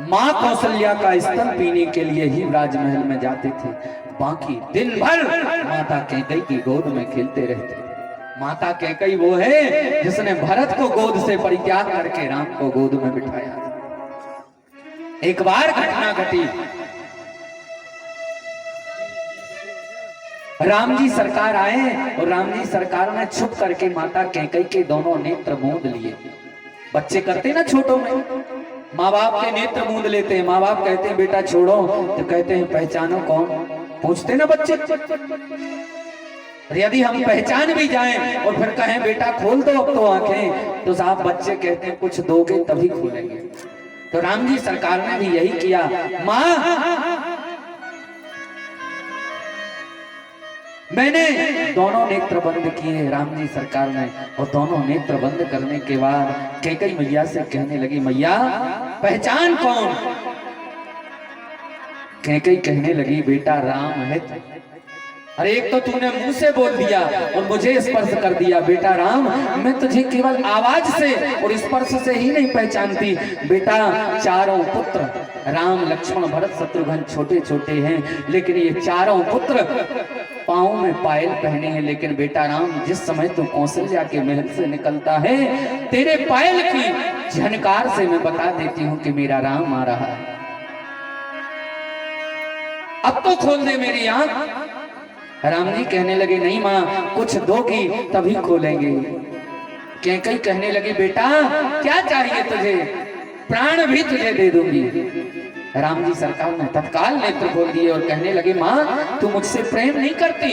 माँ कौशल्या का स्तन पीने के लिए ही राजमहल में जाते थे, बाकी दिन भर माता कैकई की गोद में खेलते रहते थे। माता कैकई वो है जिसने भरत को गोद से परित्याग करके राम को गोद में बिठाया। एक बार घटना घटी, राम जी सरकार आए और राम जी सरकार ने छुप करके माता कैकई के दोनों नेत्र मूंद लिए। बच्चे करते ना छोटों में, माँ बाप के नेत्र मूंद लेते हैं। माँ बाप कहते हैं बेटा छोड़ो, तो कहते हैं पहचानो कौन, पूछते ना बच्चे। यदि हम पहचान भी जाएं और फिर कहें बेटा खोल दो अब तो आंखें, तो साहब बच्चे कहते हैं कुछ दोगे तभी खोलेंगे। तो राम जी सरकार ने भी यही किया। माँ मैंने दोनों नेत्र बंद किए राम जी सरकार ने, और दोनों नेत्र बंद करने के बाद कैकई मैया से कहने लगी मैया पहचान कौन। कैकई कहने लगी बेटा राम है। अरे एक तो तूने मुंह से बोल दिया और मुझे स्पर्श कर दिया, बेटा राम मैं तुझे केवल आवाज से और स्पर्श से ही नहीं पहचानती। बेटा चारों पुत्र राम लक्ष्मण भरत शत्रुघ्न छोटे छोटे हैं, लेकिन ये चारों पुत्र पाँव में पायल पहने हैं। लेकिन बेटा राम जिस समय तू कौशल्या के महल से निकलता है, तेरे पायल की झनकार से मैं बता देती हूँ कि मेरा राम आ रहा है। अब तो खोल दे मेरी आंख। राम जी कहने लगे नहीं माँ कुछ दोगी तभी खोलेंगे। कैकई कहने लगी बेटा क्या चाहिए तुझे, प्राण भी तुझे दे दूंगी। राम जी सरकार ने तत्काल नेत्र खोल दिए और कहने लगे माँ तू मुझसे प्रेम नहीं करती,